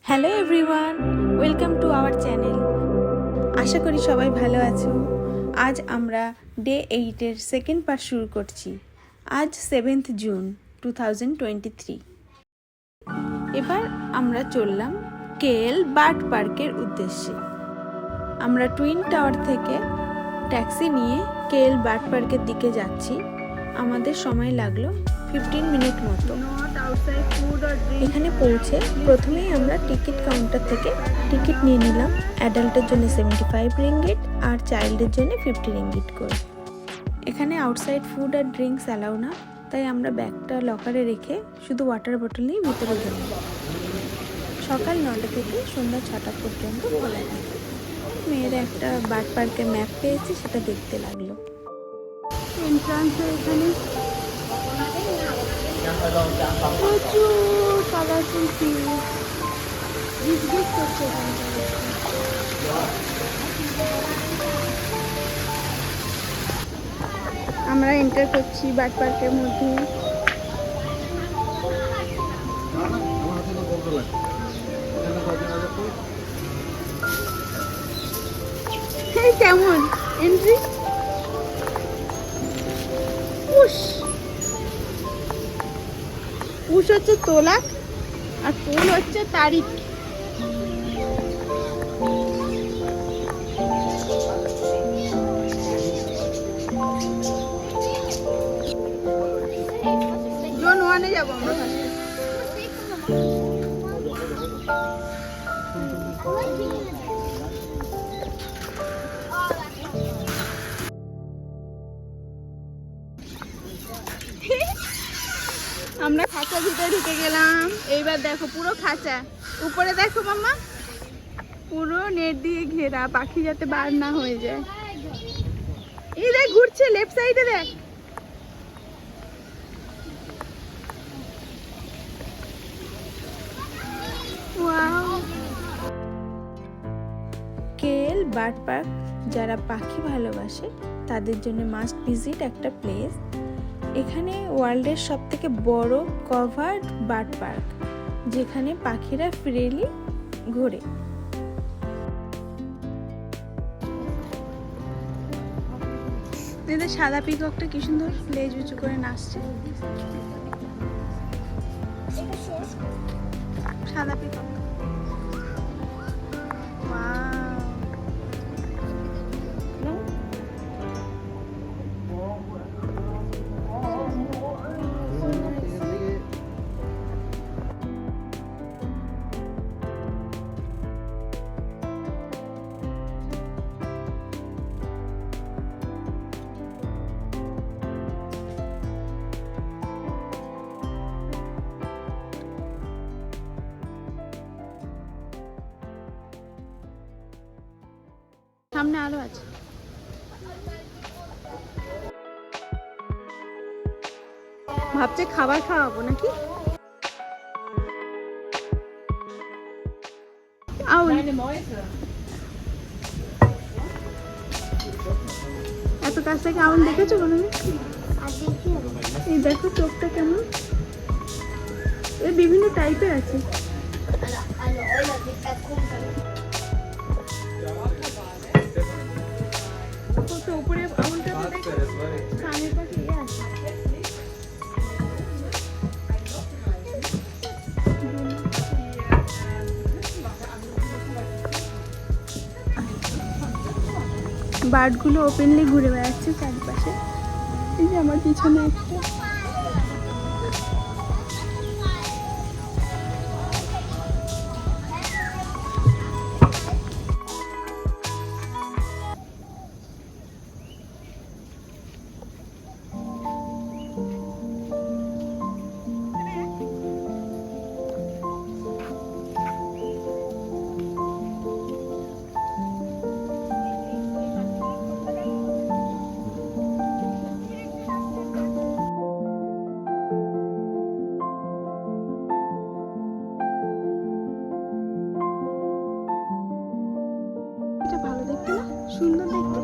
Hello everyone, welcome to our channel. আশা করি সবাই ভালো আছো। আজ আমরা ডে 8-এর সেকেন্ড পার্ট শুরু করছি। আজ 7th জুন 2023। এবার আমরা চললাম কেএল বার্ড পার্কের উদ্দেশ্যে। আমরা টুইন টাওয়ার থেকে ট্যাক্সি নিয়ে কেএল বার্ড পার্কের দিকে যাচ্ছি। আমাদের সময় লাগলো 15 মিনিট মতো। এখানে পৌঁছে প্রথমেই আমরা টিকিট কাউন্টার থেকে টিকিট নিয়ে নিলাম। অ্যাডাল্টের জন্য 75 রিঙ্গিট আর চাইল্ডের জন্য 50 রিঙ্গিট করে। এখানে আউটসাইড ফুড আর ড্রিঙ্কস অ্যালাউ না, তাই আমরা ব্যাগটা লকারে রেখে শুধু ওয়াটার বোতল নিয়ে ভিতরে গেলাম। সকাল 9টা থেকে সন্ধ্যা 6টা পর্যন্ত খোলা থাকে। মেয়েরা একটা বার্ড পার্কের ম্যাপ পেয়েছি, সেটা দেখতে লাগলো। এন্ট্রান্সে এখানে প্রচুর কালারফুল ফিশ জিজ্ঞেস করছে। আমরা এন্টার করছি বার্ড পার্কের মধ্যে। কেমন এন্ট্রি? পুষ হচ্ছে তোলা আর ফুল হচ্ছে তারিখ। জোন 1-এ যাবো আমরা। আমরা খাঁচার ভিতরে ঢুকে গেলাম। এইবার দেখো পুরো খাঁচা, উপরে দেখো মাম্মা, পুরো নেট দিয়ে ঘেরা, পাখি যাতে বার না হয়ে যায়। এই দেখ ঘুরছে, লেফট সাইডে দেখ। ওয়াও, কেএল বার্ড পার্ক যারা পাখি ভালোবাসে তাদের জন্য মাস্ট ভিজিট একটা প্লেস। এখানে ওয়ার্ল্ডের সবথেকে বড় কভার্ড বার্ড পার্ক, যেখানে পাখিরা ফ্রিলি ঘোরে। এদের সাদা পিককটা কি সুন্দর লেজ উঁচু করে নাচছে। সাদা পিকক, সামনে আলো আছে। ভাবছে খাবার খাওয়াবো নাকি। এত কাছ থেকে আউল দেখেছো কোনো? এই দেখো চোখটা কেমন, এর বিভিন্ন টাইপের আছে। উপরে আউলটা কানের পাশে আছে। বার্ডগুলো ওপেনলি ঘুরে বেড়াচ্ছে চারপাশে। এই যে আমার পিছনে একটা। ভালো দেখতে না, সুন্দর দেখতে।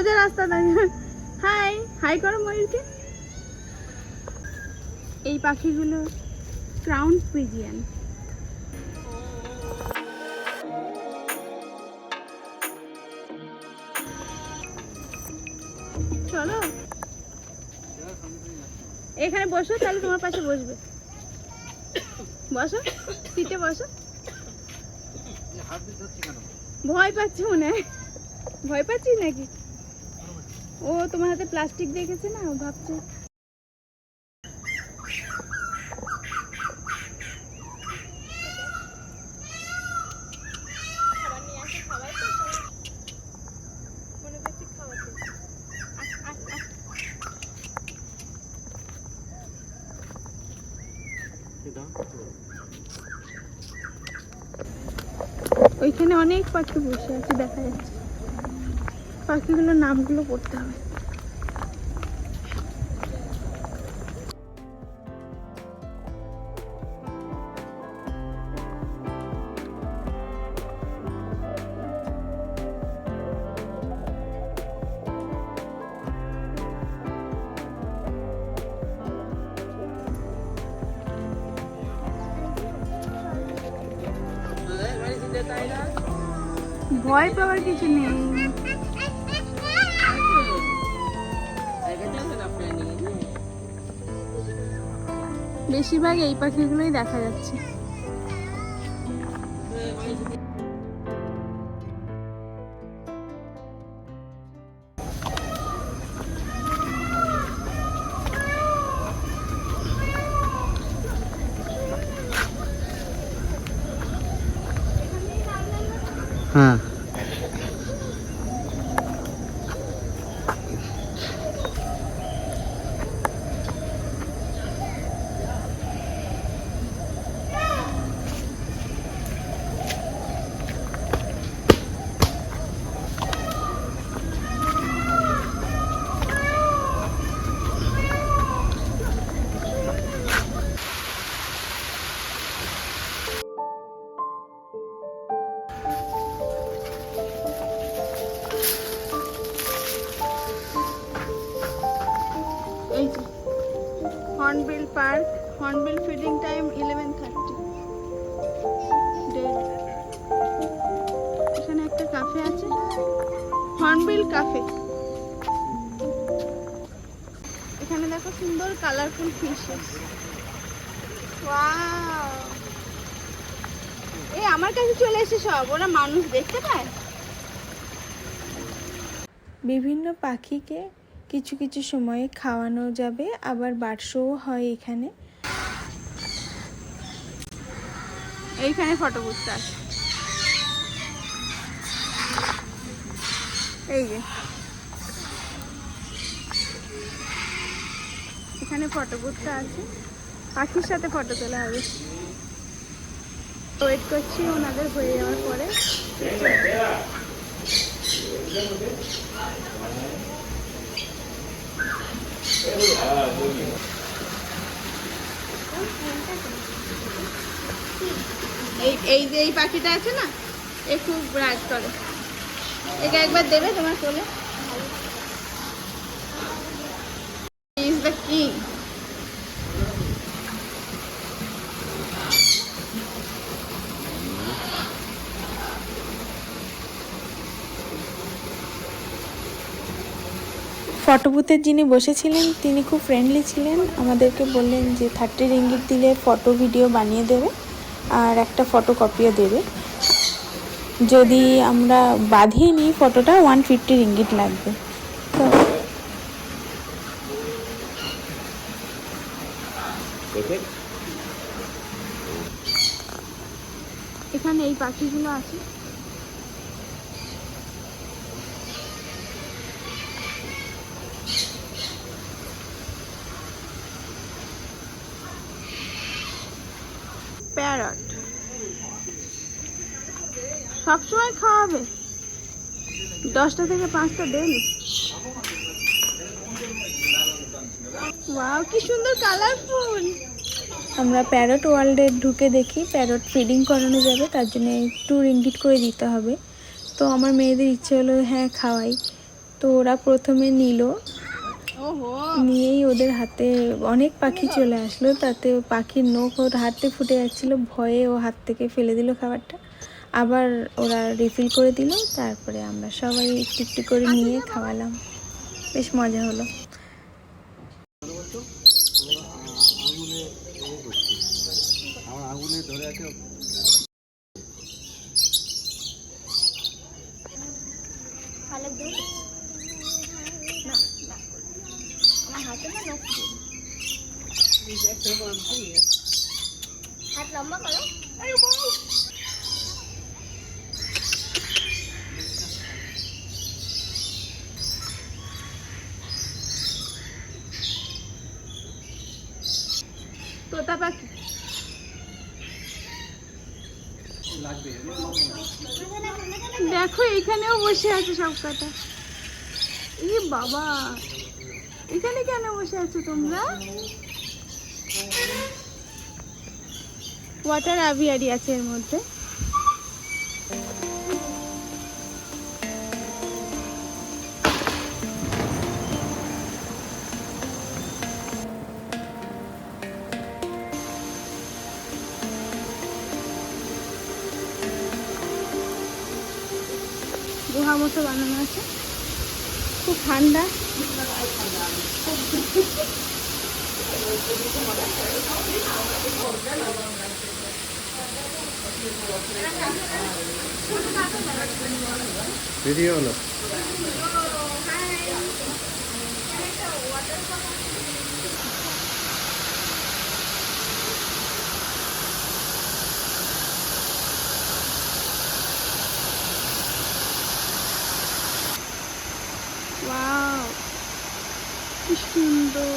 সোজা রাস্তা থাকে। হাই হাই করো ময়ূরকে। এই পাখিগুলো ক্রাউন পিজিয়ন। চলো এখানে বসো, তাহলে তোমার পাশে বসবে। বসো, সিটে বসো। ভয় পাচ্ছি মনে হয়। ভয় পাচ্ছি নাকি? ও তোমার হাতে প্লাস্টিক দেখেছে না, ও ভাবছে। ওইখানে অনেক পাখি বসে আছে, দেখা যাচ্ছে। পাখিগুলোর নামগুলো পড়তে হবে। ভয় পাওয়ার কিছু নেই। বেশিরভাগ এই পাখিগুলোই দেখা যাচ্ছে। হ্যাঁ এই যে hornbill park, hornbill feeding time 11:30। এখানে একটা কাফে আছে, হর্নবিল কাফে। এখানে দেখো সুন্দর কালারফুল ফিশেস। ওয়াও, এই আমার কাছে চলে এসে সব, ওরা মানুষ দেখতে পায়। বিভিন্ন পাখিকে কিছু কিছু সময়ে খাওয়ানো যাবে, আবার বার্ড শোও হয় এখানে। এইখানে ফটো বুথটা আছে, এই যে এখানে ফটো বুথটা আছে। পাখির সাথে ফটো তোলা হবে। ওয়েট করছি ওনাদের হয়ে যাওয়ার পরে। এই পাখিটা আছে না, এ খুব রাগ করে। একে একবার দেবে তোমার কোলে। He is the king. Photo বুথের যিনি বসেছিলেন তিনি খুব ফ্রেন্ডলি ছিলেন। আমাদেরকে বললেন যে 30 রিঙ্গিট দিলে ফটো ভিডিও বানিয়ে দেবে আর একটা ফটো কপিও দেবে। যদি আমরা বাঁধিয়ে নিই ফটোটা 150 রিঙ্গিট লাগবে। তো এখানে এই পাখিগুলো আছে। প্যারট সবসময় খাওয়াবে, 10টা থেকে 5টা ডেলি। ওয়াও, কি সুন্দর কালারফুল। আমরা প্যারট ওয়ার্ল্ডে ঢুকে দেখি প্যারট ফিডিং করানো যাবে, তার জন্য 2 রিঙ্গিট করে দিতে হবে। তো আমার মেয়েদের ইচ্ছে হলো হ্যাঁ খাওয়াই। তো ওরা প্রথমে নিল, নিয়েই ওদের হাতে অনেক পাখি চলে আসলো, তাতে পাখির নখ ওর হাতে ফুটে যাচ্ছিলো, ভয়ে ও হাত থেকে ফেলে দিল খাবারটা। আবার ওরা রিফিল করে দিল, তারপরে আমরা সবাই একটু একটু করে নিয়ে খাওয়ালাম, বেশ মজা হলো। হাত লম্বা করো। তোতা পাখি দেখো এখানেও বসে আছে সব কটা। এই বাবা, এখানে কেন বসে আছো তোমরা? ওয়াটার অ্যাভিয়ারি আছে এর মধ্যে। গুহা মতো বানানো আছে, খুব ঠান্ডা। ভিডিও হলো। ওয়াও, কি সুন্দর।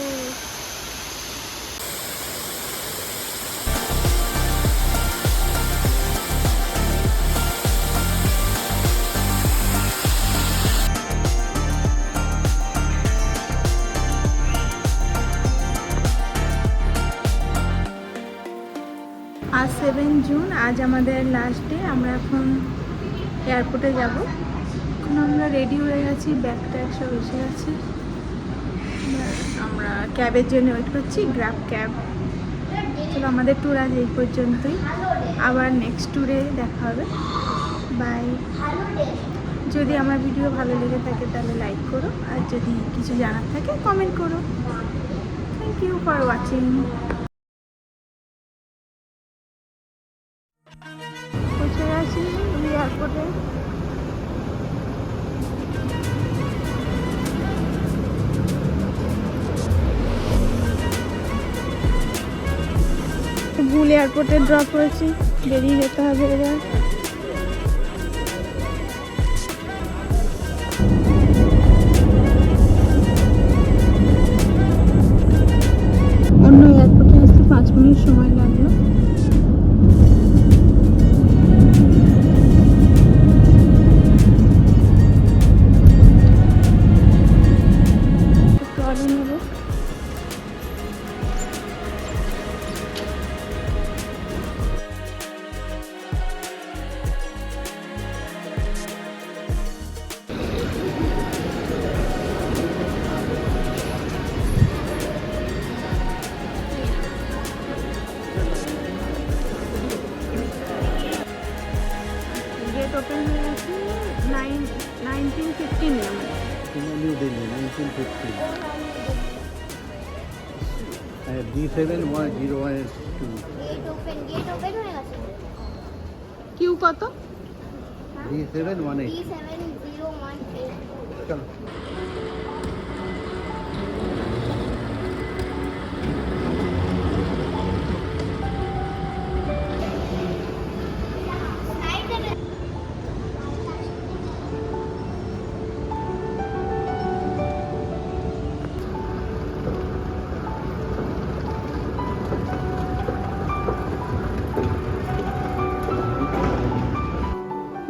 আজ 7 জুন, আজ আমাদের লাস্ট ডে। আমরা এখন এয়ারপোর্টে যাব। এখন আমরা রেডি হয়ে গেছি, ব্যাগ ট্যাগ সব এসে গেছে। আমরা ক্যাবের জন্য ওয়েট করছি, গ্র্যাব ক্যাব। চলো, আমাদের ট্যুর আজ এই পর্যন্তই, আবার নেক্সট ট্যুরে দেখা হবে। বাই। যদি আমার ভিডিও ভালো লেগে থাকে তাহলে লাইক করো, আর যদি কিছু জানার থাকে কমেন্ট করো। Thank you for watching. পৌঁছে গেছি এয়ারপোর্টে। ভুল এয়ারপোর্টে ড্রপ করেছি, বেরিয়ে যেতে হবে এবার। অন্য এয়ারপোর্টে আসতে 5 মিনিট সময় লাগলো। ওপেন হয়ে গেছে 1915 new Delhi 1950। D71012। Gate open হয়ে গেছে। কিউ কত? D718। চলো।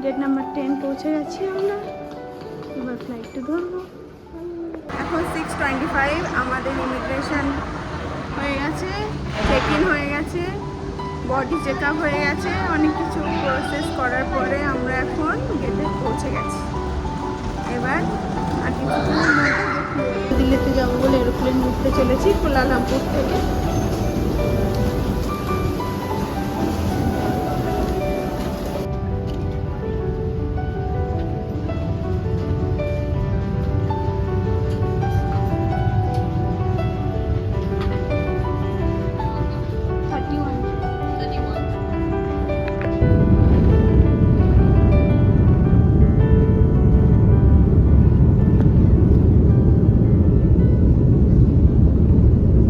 গেট নাম্বার 10 পৌঁছে গেছি আমরা, এবার ফ্লাইটটা ধরবো। এখন 6:25, আমাদের ইমিগ্রেশন হয়ে গেছে, চেক ইন হয়ে গেছে, বডি চেক আপ হয়ে গেছে, অনেক কিছু প্রসেস করার পরে আমরা এখন গেটে পৌঁছে গেছি। এবার আর উঠতে চলেছি কুয়ালালামপুর থেকে।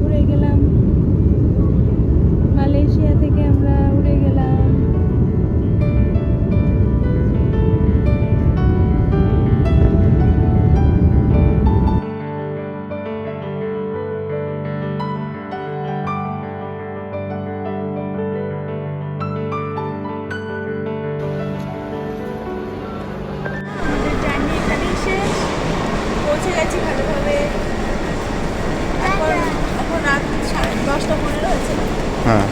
উড়ে গেলাম, মালয়েশিয়া থেকে আমরা উড়ে গেলাম। আমাদের জার্নি এখানেই শেষ, পৌঁছে গেছি ভালোভাবে। এখন রাত 10:15 হয়েছে। হ্যাঁ